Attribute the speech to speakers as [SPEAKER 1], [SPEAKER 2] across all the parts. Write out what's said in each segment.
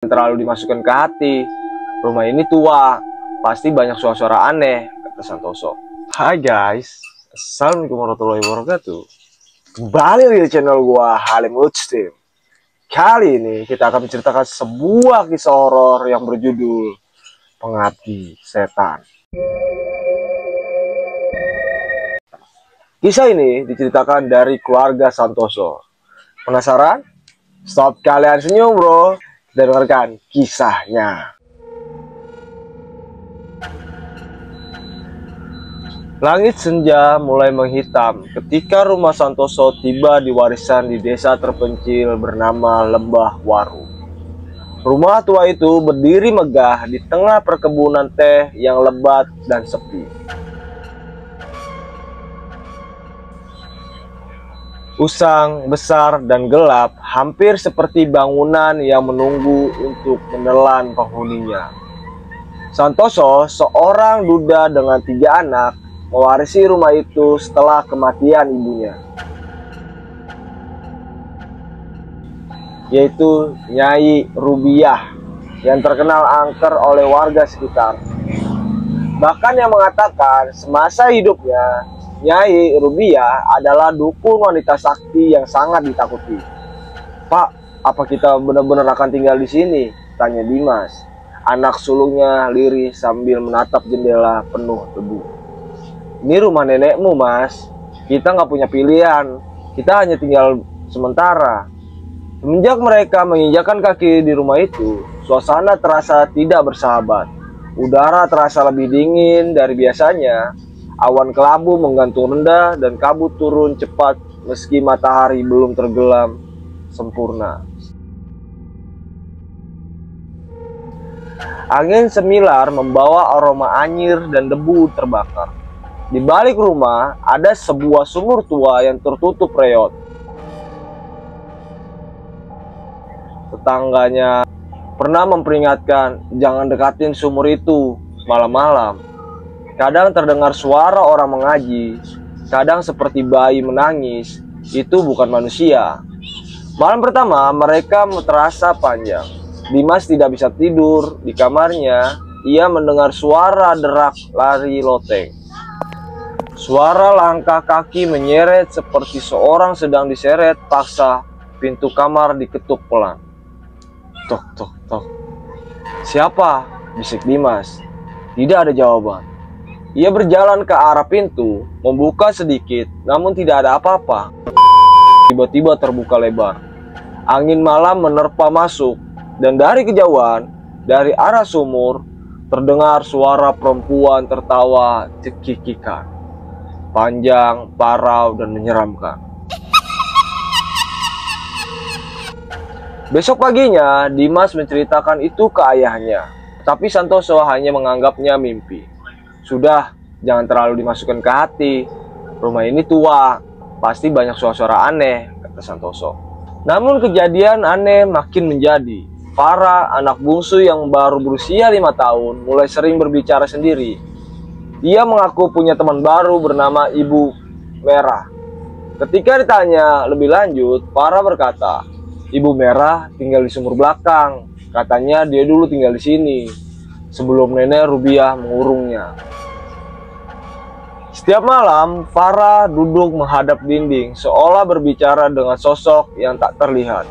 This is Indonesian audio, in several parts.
[SPEAKER 1] Terlalu dimasukkan ke hati. Rumah ini tua, pasti banyak suara-suara aneh, kata Santoso. Hai guys, assalamualaikum warahmatullahi wabarakatuh. Kembali lagi di channel gua Halim Utstim. Kali ini kita akan menceritakan sebuah kisah horor yang berjudul Pengabdi Setan. Kisah ini diceritakan dari keluarga Santoso. Penasaran? Stop kalian senyum bro. Kita dengarkan kisahnya. Langit senja mulai menghitam ketika rumah Santoso tiba di warisan di desa terpencil bernama Lembah Waru. Rumah tua itu berdiri megah di tengah perkebunan teh yang lebat dan sepi. Usang, besar, dan gelap, hampir seperti bangunan yang menunggu untuk menelan penghuninya. Santoso, seorang duda dengan 3 anak, mewarisi rumah itu setelah kematian ibunya, yaitu Nyai Rubiah, yang terkenal angker oleh warga sekitar. Bahkan yang mengatakan semasa hidupnya, Nyai Rubiah adalah dukun wanita sakti yang sangat ditakuti. "Pak, apa kita benar-benar akan tinggal di sini?" tanya Dimas. Anak sulungnya lirih sambil menatap jendela penuh debu. "Ini rumah nenekmu, Mas. Kita nggak punya pilihan. Kita hanya tinggal sementara." Semenjak mereka menginjakkan kaki di rumah itu, suasana terasa tidak bersahabat. Udara terasa lebih dingin dari biasanya. Awan kelabu menggantung rendah dan kabut turun cepat meski matahari belum tergelam sempurna. Angin semilar membawa aroma anyir dan debu terbakar. Di balik rumah ada sebuah sumur tua yang tertutup reot. Tetangganya pernah memperingatkan jangan dekatin sumur itu malam-malam. Kadang terdengar suara orang mengaji, kadang seperti bayi menangis. Itu bukan manusia. Malam pertama mereka terasa panjang. Dimas tidak bisa tidur di kamarnya. Ia mendengar suara derak lari loteng. Suara langkah kaki menyeret seperti seorang sedang diseret paksa. Pintu kamar diketuk pelan. Tok tok tok. "Siapa?" bisik Dimas. Tidak ada jawaban. Ia berjalan ke arah pintu, membuka sedikit, namun tidak ada apa-apa. Tiba-tiba terbuka lebar. Angin malam menerpa masuk, dan dari kejauhan, dari arah sumur, terdengar suara perempuan tertawa cekikikan. Panjang, parau, dan menyeramkan. Besok paginya, Dimas menceritakan itu ke ayahnya, tapi Santoso hanya menganggapnya mimpi. "Sudah, jangan terlalu dimasukkan ke hati. Rumah ini tua, pasti banyak suara-suara aneh," kata Santoso. Namun kejadian aneh makin menjadi. Farah, anak bungsu yang baru berusia 5 tahun, mulai sering berbicara sendiri. Ia mengaku punya teman baru bernama Ibu Merah. Ketika ditanya lebih lanjut, Farah berkata, "Ibu Merah tinggal di sumur belakang. Katanya dia dulu tinggal di sini sebelum nenek Rubiah mengurungnya." Setiap malam, Farah duduk menghadap dinding, seolah berbicara dengan sosok yang tak terlihat.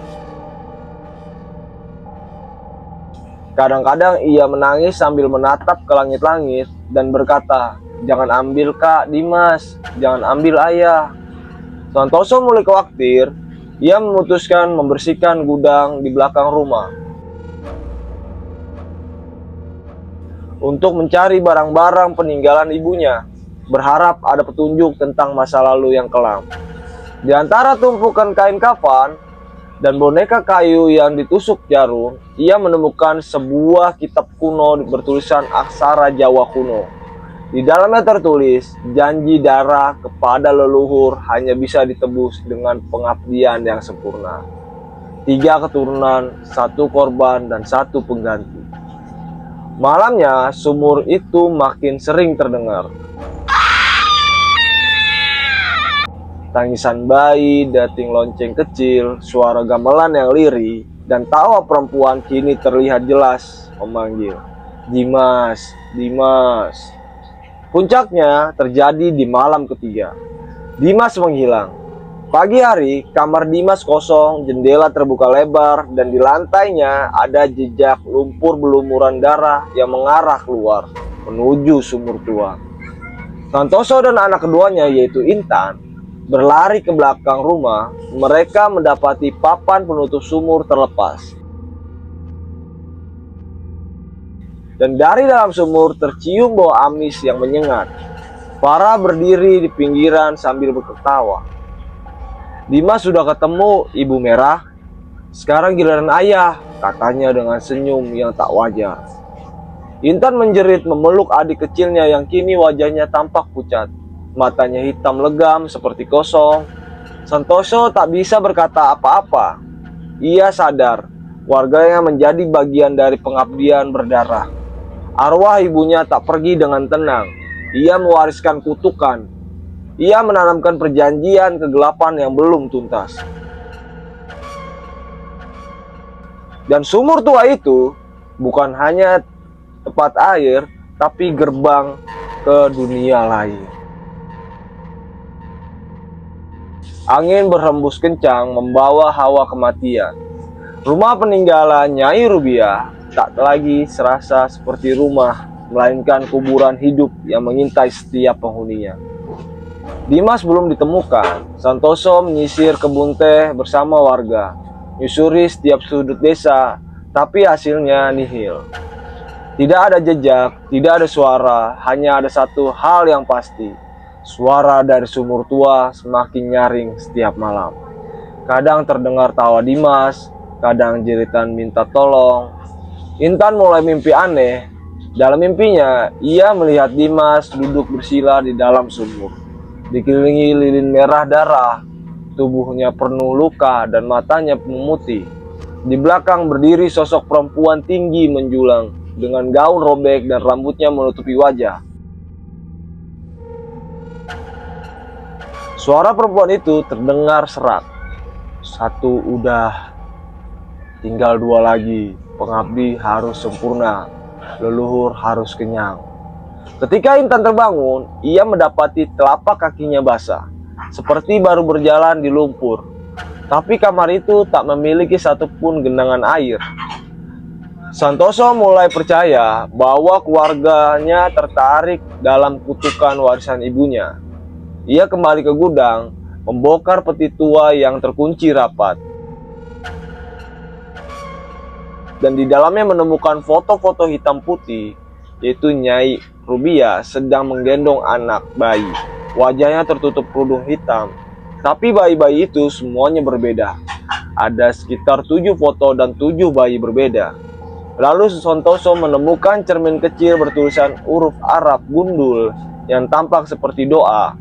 [SPEAKER 1] Kadang-kadang ia menangis sambil menatap ke langit-langit dan berkata, "Jangan ambil Kak Dimas, jangan ambil Ayah." Santoso mulai khawatir. Ia memutuskan membersihkan gudang di belakang rumah untuk mencari barang-barang peninggalan ibunya, berharap ada petunjuk tentang masa lalu yang kelam. Di antara tumpukan kain kafan dan boneka kayu yang ditusuk jarum, ia menemukan sebuah kitab kuno bertulisan aksara Jawa kuno. Di dalamnya tertulis, janji darah kepada leluhur hanya bisa ditebus dengan pengabdian yang sempurna. 3 keturunan, 1 korban, dan 1 pengganti. Malamnya, sumur itu makin sering terdengar. Tangisan bayi, dating lonceng kecil, suara gamelan yang lirih, dan tawa perempuan kini terlihat jelas memanggil, "Dimas, Dimas." Puncaknya terjadi di malam ketiga. Dimas menghilang. Pagi hari, kamar Dimas kosong, jendela terbuka lebar, dan di lantainya ada jejak lumpur berlumuran darah yang mengarah keluar menuju sumur tua. Santoso dan anak keduanya yaitu Intan berlari ke belakang rumah. Mereka mendapati papan penutup sumur terlepas. Dan dari dalam sumur tercium bau amis yang menyengat. Farah berdiri di pinggiran sambil berketawa. "Dimas sudah ketemu, Ibu Merah. Sekarang giliran ayah," katanya dengan senyum yang tak wajar. Intan menjerit memeluk adik kecilnya yang kini wajahnya tampak pucat. Matanya hitam legam seperti kosong. Santoso tak bisa berkata apa-apa. Ia sadar warganya menjadi bagian dari pengabdian berdarah. Arwah ibunya tak pergi dengan tenang. Ia mewariskan kutukan. Ia menanamkan perjanjian kegelapan yang belum tuntas. Dan sumur tua itu bukan hanya tempat air, tapi gerbang ke dunia lain. Angin berhembus kencang membawa hawa kematian. Rumah peninggalan Nyai Rubiah tak lagi serasa seperti rumah, melainkan kuburan hidup yang mengintai setiap penghuninya. Dimas belum ditemukan. Santoso menyisir kebun teh bersama warga, menyusuri setiap sudut desa, tapi hasilnya nihil. Tidak ada jejak, tidak ada suara, hanya ada satu hal yang pasti. Suara dari sumur tua semakin nyaring setiap malam. Kadang terdengar tawa Dimas, kadang jeritan minta tolong. Intan mulai mimpi aneh. Dalam mimpinya, ia melihat Dimas duduk bersila di dalam sumur, dikelilingi lilin merah darah. Tubuhnya penuh luka dan matanya memutih. Di belakang berdiri sosok perempuan tinggi menjulang, dengan gaun robek dan rambutnya menutupi wajah. Suara perempuan itu terdengar serak. "Satu udah, tinggal dua lagi. Pengabdi harus sempurna, leluhur harus kenyang." Ketika Intan terbangun, ia mendapati telapak kakinya basah, seperti baru berjalan di lumpur. Tapi kamar itu tak memiliki satupun genangan air. Santoso mulai percaya bahwa keluarganya tertarik dalam kutukan warisan ibunya. Ia kembali ke gudang, membongkar peti tua yang terkunci rapat. Dan di dalamnya menemukan foto-foto hitam putih, yaitu Nyai Rubiah sedang menggendong anak bayi. Wajahnya tertutup kerudung hitam, tapi bayi-bayi itu semuanya berbeda. Ada sekitar 7 foto dan 7 bayi berbeda. Lalu Santoso menemukan cermin kecil bertulisan huruf Arab gundul yang tampak seperti doa.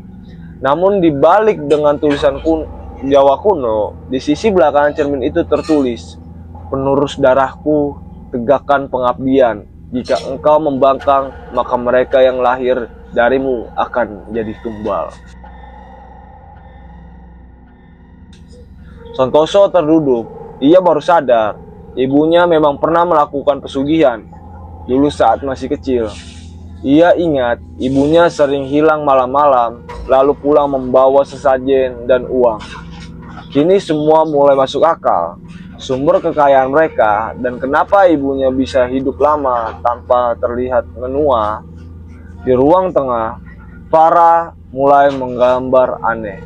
[SPEAKER 1] Namun dibalik dengan tulisan Jawa kuno, di sisi belakang cermin itu tertulis, "Penerus darahku, tegakkan pengabdian. Jika engkau membangkang, maka mereka yang lahir darimu akan jadi tumbal." Santoso terduduk. Ia baru sadar ibunya memang pernah melakukan pesugihan dulu saat masih kecil. Ia ingat ibunya sering hilang malam-malam, lalu pulang membawa sesajen dan uang. Kini semua mulai masuk akal. Sumber kekayaan mereka dan kenapa ibunya bisa hidup lama tanpa terlihat menua. Di ruang tengah, Farah mulai menggambar aneh.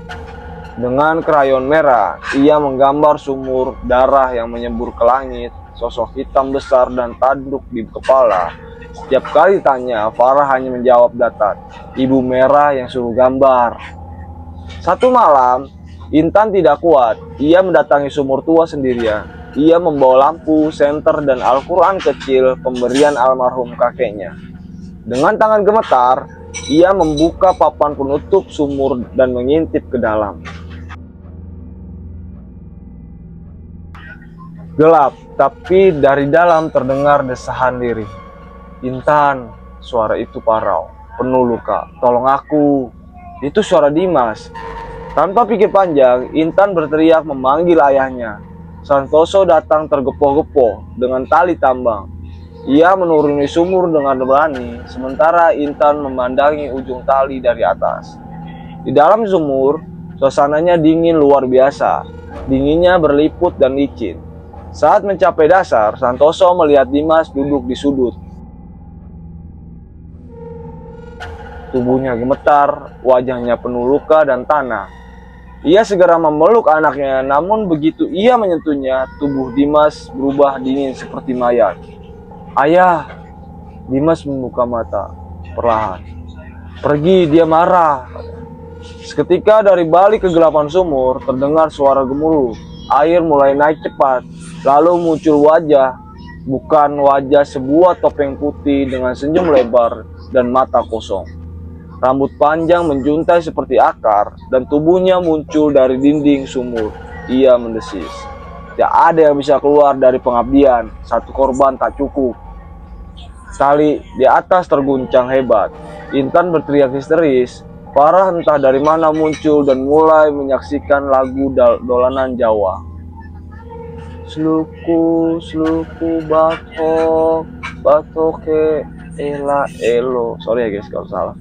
[SPEAKER 1] Dengan krayon merah, ia menggambar sumur darah yang menyembur ke langit, sosok hitam besar dan tanduk di kepala. Setiap kali tanya, Farah hanya menjawab datar, "Ibu Merah yang suruh gambar." Satu malam, Intan tidak kuat. Ia mendatangi sumur tua sendirian. Ia membawa lampu, senter, dan Al-Quran kecil pemberian almarhum kakeknya. Dengan tangan gemetar, ia membuka papan penutup sumur dan mengintip ke dalam. Gelap, tapi dari dalam terdengar desahan lirih. "Intan," suara itu parau, penuh luka. "Tolong aku." Itu suara Dimas. Tanpa pikir panjang, Intan berteriak memanggil ayahnya. Santoso datang tergepoh-gepoh dengan tali tambang. Ia menuruni sumur dengan berani, sementara Intan memandangi ujung tali dari atas. Di dalam sumur, suasananya dingin luar biasa. Dinginnya berliput dan licin. Saat mencapai dasar, Santoso melihat Dimas duduk di sudut. Tubuhnya gemetar, wajahnya penuh luka dan tanah. Ia segera memeluk anaknya, namun begitu ia menyentuhnya, tubuh Dimas berubah dingin seperti mayat. "Ayah!" Dimas membuka mata perlahan. "Pergi, dia marah." Seketika dari balik kegelapan sumur terdengar suara gemuruh. Air mulai naik cepat, lalu muncul wajah. Bukan wajah, sebuah topeng putih dengan senyum lebar dan mata kosong. Rambut panjang menjuntai seperti akar, dan tubuhnya muncul dari dinding sumur. Ia mendesis. "Tidak ada yang bisa keluar dari pengabdian, satu korban tak cukup." Tali di atas terguncang hebat. Intan berteriak histeris. Farah entah dari mana muncul dan mulai menyaksikan lagu dolanan Jawa. "Sluku, sluku batok, batoke ela elo." Sorry ya guys kalau salah.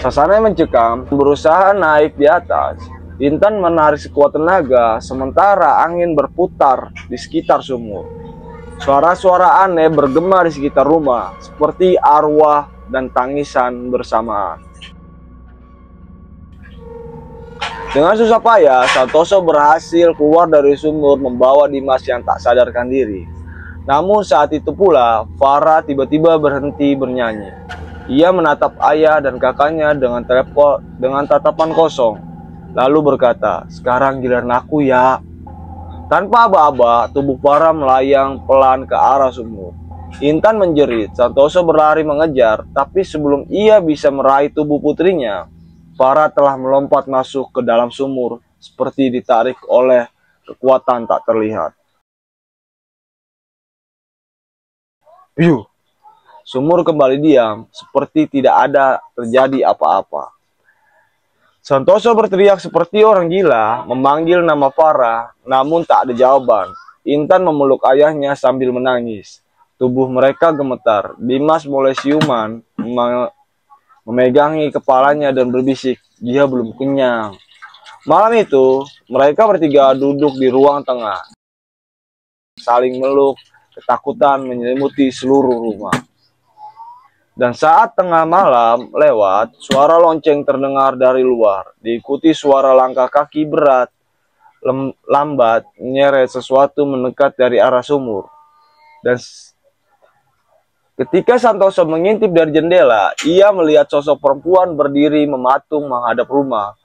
[SPEAKER 1] Suasana mencekam, berusaha naik di atas. Intan menarik sekuat tenaga, sementara angin berputar di sekitar sumur. Suara-suara aneh bergema di sekitar rumah, seperti arwah dan tangisan bersamaan. Dengan susah payah, Santoso berhasil keluar dari sumur membawa Dimas yang tak sadarkan diri. Namun saat itu pula, Farah tiba-tiba berhenti bernyanyi. Ia menatap ayah dan kakaknya dengan tatapan kosong, lalu berkata, "Sekarang giliran aku ya." Tanpa aba-aba, tubuh Farah melayang pelan ke arah sumur. Intan menjerit. Santoso berlari mengejar, tapi sebelum ia bisa meraih tubuh putrinya, Farah telah melompat masuk ke dalam sumur seperti ditarik oleh kekuatan tak terlihat. Piu! Sumur kembali diam, seperti tidak ada terjadi apa-apa. Santoso berteriak seperti orang gila, memanggil nama Farah, namun tak ada jawaban. Intan memeluk ayahnya sambil menangis. Tubuh mereka gemetar. Dimas mulai siuman, memegangi kepalanya dan berbisik, "Dia belum kenyang." Malam itu, mereka bertiga duduk di ruang tengah, saling meluk, ketakutan menyelimuti seluruh rumah. Dan saat tengah malam lewat, suara lonceng terdengar dari luar, diikuti suara langkah kaki berat, lambat, menyeret sesuatu mendekat dari arah sumur. Dan ketika Santoso mengintip dari jendela, ia melihat sosok perempuan berdiri mematung menghadap rumah.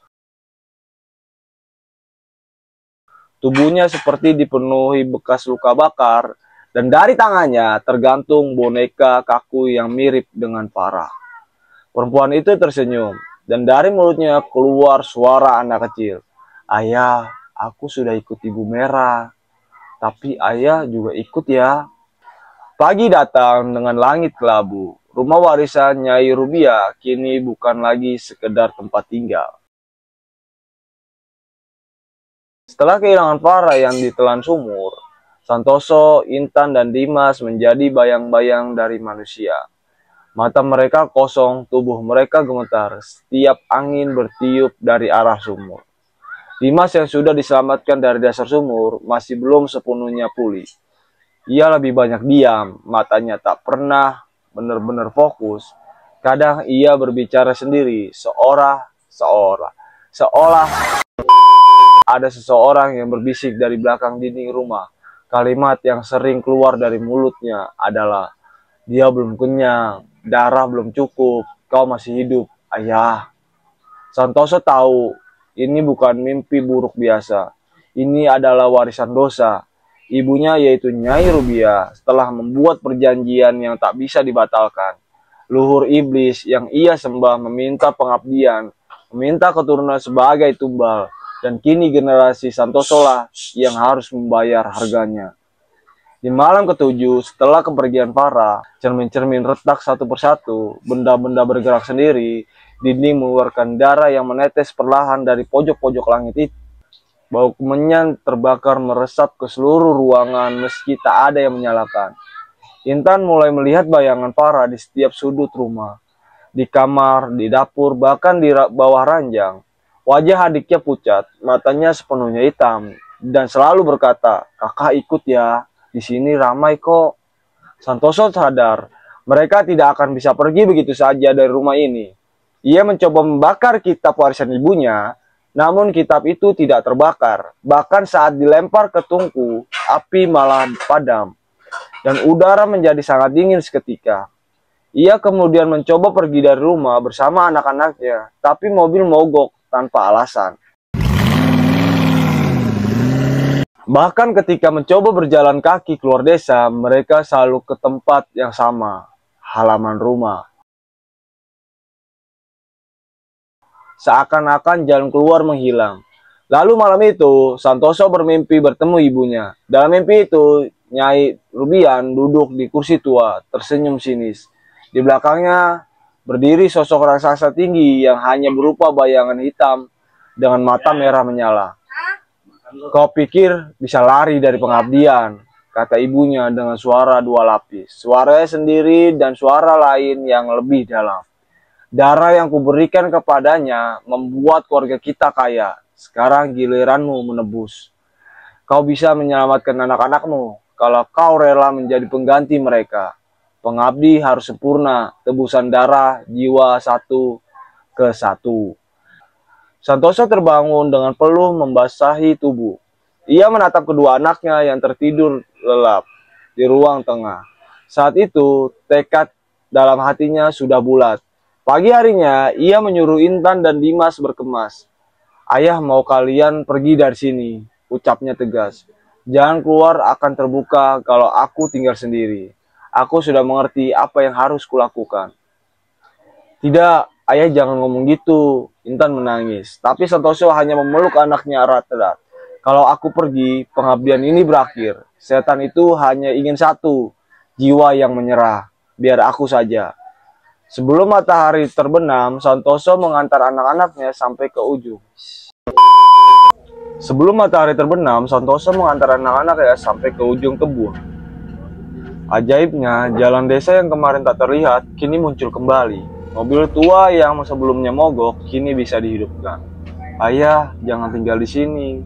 [SPEAKER 1] Tubuhnya seperti dipenuhi bekas luka bakar, dan dari tangannya tergantung boneka kaku yang mirip dengan Farah. Perempuan itu tersenyum, dan dari mulutnya keluar suara anak kecil. "Ayah, aku sudah ikut Ibu Merah, tapi ayah juga ikut ya." Pagi datang dengan langit kelabu. Rumah warisan Nyai Rubiah kini bukan lagi sekedar tempat tinggal. Setelah kehilangan Farah yang ditelan sumur, Santoso, Intan, dan Dimas menjadi bayang-bayang dari manusia. Mata mereka kosong, tubuh mereka gemetar, setiap angin bertiup dari arah sumur. Dimas yang sudah diselamatkan dari dasar sumur masih belum sepenuhnya pulih. Ia lebih banyak diam, matanya tak pernah benar-benar fokus. Kadang ia berbicara sendiri, seolah ada seseorang yang berbisik dari belakang dinding rumah. Kalimat yang sering keluar dari mulutnya adalah, "Dia belum kenyang, darah belum cukup, kau masih hidup, ayah." Santoso tahu ini bukan mimpi buruk biasa. Ini adalah warisan dosa. Ibunya yaitu Nyai Rubiah setelah membuat perjanjian yang tak bisa dibatalkan. Luhur iblis yang ia sembah meminta pengabdian, meminta keturunan sebagai tumbal. Dan kini generasi Santoso lah yang harus membayar harganya. Di malam ketujuh, setelah kepergian Farah, cermin-cermin retak satu persatu, benda-benda bergerak sendiri, dinding mengeluarkan darah yang menetes perlahan dari pojok-pojok langit itu. Bau kemenyan terbakar meresap ke seluruh ruangan meski tak ada yang menyalakan. Intan mulai melihat bayangan Farah di setiap sudut rumah. Di kamar, di dapur, bahkan di bawah ranjang. Wajah adiknya pucat, matanya sepenuhnya hitam, dan selalu berkata, "Kakak ikut ya, di sini ramai kok." Santoso sadar, mereka tidak akan bisa pergi begitu saja dari rumah ini. Ia mencoba membakar kitab warisan ibunya, namun kitab itu tidak terbakar. Bahkan saat dilempar ke tungku, api malah padam, dan udara menjadi sangat dingin seketika. Ia kemudian mencoba pergi dari rumah bersama anak-anaknya, tapi mobil mogok tanpa alasan. Bahkan ketika mencoba berjalan kaki keluar desa, mereka selalu ke tempat yang sama, halaman rumah. Seakan-akan jalan keluar menghilang. Lalu malam itu, Santoso bermimpi bertemu ibunya. Dalam mimpi itu, Nyai Rubian duduk di kursi tua, tersenyum sinis. Di belakangnya berdiri sosok raksasa tinggi yang hanya berupa bayangan hitam dengan mata merah menyala. "Kau pikir bisa lari dari pengabdian?" kata ibunya dengan suara dua lapis. Suaranya sendiri dan suara lain yang lebih dalam. "Darah yang kuberikan kepadanya membuat keluarga kita kaya. Sekarang giliranmu menebus. Kau bisa menyelamatkan anak-anakmu kalau kau rela menjadi pengganti mereka. Pengabdi harus sempurna, tebusan darah, jiwa satu ke satu." Santoso terbangun dengan peluh membasahi tubuh. Ia menatap kedua anaknya yang tertidur lelap di ruang tengah. Saat itu, tekad dalam hatinya sudah bulat. Pagi harinya, ia menyuruh Intan dan Dimas berkemas. "Ayah mau kalian pergi dari sini," ucapnya tegas. "Jangan keluar akan terbuka kalau aku tinggal sendiri. Aku sudah mengerti apa yang harus kulakukan." "Tidak, ayah jangan ngomong gitu," Intan menangis. Tapi Santoso hanya memeluk anaknya erat-erat. "Kalau aku pergi, pengabdian ini berakhir. Setan itu hanya ingin satu, jiwa yang menyerah. Biar aku saja." Sebelum matahari terbenam, Santoso mengantar anak-anaknya sampai ke ujung. Sampai ke ujung kebun. Ajaibnya, jalan desa yang kemarin tak terlihat, kini muncul kembali. Mobil tua yang sebelumnya mogok, kini bisa dihidupkan. "Ayah, jangan tinggal di sini,"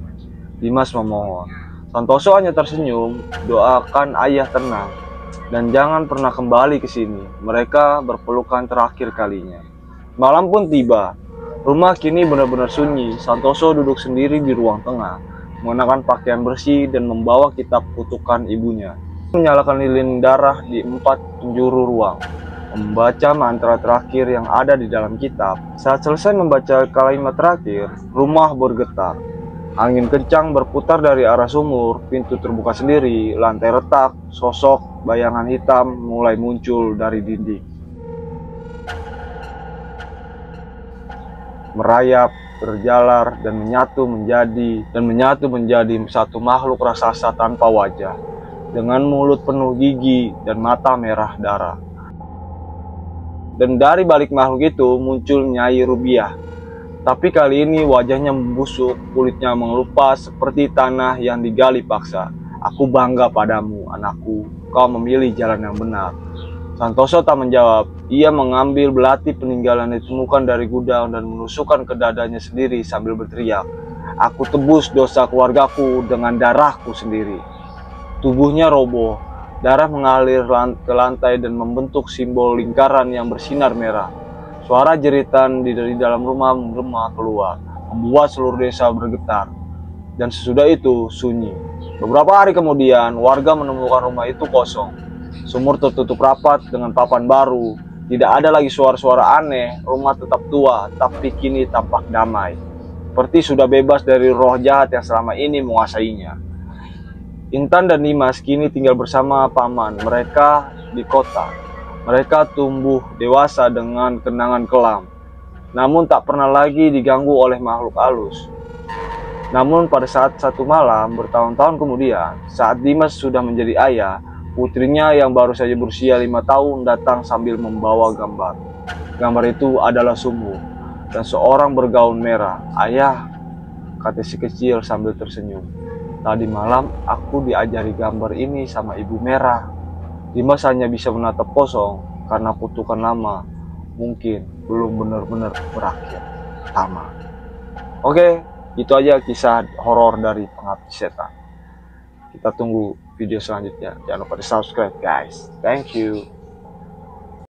[SPEAKER 1] Dimas memohon. Santoso hanya tersenyum, "Doakan ayah tenang, dan jangan pernah kembali ke sini." Mereka berpelukan terakhir kalinya. Malam pun tiba. Rumah kini benar-benar sunyi. Santoso duduk sendiri di ruang tengah, mengenakan pakaian bersih dan membawa kitab kutukan ibunya. Menyalakan lilin darah di 4 penjuru ruang, membaca mantra terakhir yang ada di dalam kitab. Saat selesai membaca kalimat terakhir, rumah bergetar. Angin kencang berputar dari arah sumur, pintu terbuka sendiri, lantai retak, sosok bayangan hitam mulai muncul dari dinding. Merayap, berjalar, dan menyatu menjadi satu makhluk raksasa tanpa wajah, dengan mulut penuh gigi dan mata merah darah. Dan dari balik makhluk itu muncul Nyai Rubiah. Tapi kali ini wajahnya membusuk, kulitnya mengelupas seperti tanah yang digali paksa. "Aku bangga padamu, anakku. Kau memilih jalan yang benar." Santoso tak menjawab. Ia mengambil belati peninggalan yang ditemukan dari gudang dan menusukkan ke dadanya sendiri sambil berteriak, "Aku tebus dosa keluargaku dengan darahku sendiri." Tubuhnya roboh, darah mengalir ke lantai dan membentuk simbol lingkaran yang bersinar merah. Suara jeritan dari dalam rumah menggema keluar, membuat seluruh desa bergetar. Dan sesudah itu, sunyi. Beberapa hari kemudian, warga menemukan rumah itu kosong. Sumur tertutup rapat dengan papan baru. Tidak ada lagi suara-suara aneh. Rumah tetap tua, tapi kini tampak damai. Seperti sudah bebas dari roh jahat yang selama ini menguasainya. Intan dan Dimas kini tinggal bersama paman mereka di kota. Mereka tumbuh dewasa dengan kenangan kelam, namun tak pernah lagi diganggu oleh makhluk halus. Namun pada saat satu malam bertahun-tahun kemudian, saat Dimas sudah menjadi ayah, putrinya yang baru saja berusia 5 tahun datang sambil membawa gambar. Gambar itu adalah sumur dan seorang bergaun merah. "Ayah, kata si kecil sambil tersenyum. Tadi malam aku diajari gambar ini sama Ibu Merah. Dimas hanya bisa menatap kosong karena kutukan lama mungkin belum benar-benar berakhir. Tamat. Oke, itu aja kisah horor dari Pengabdi Setan. Kita tunggu video selanjutnya. Jangan lupa di subscribe guys. Thank you.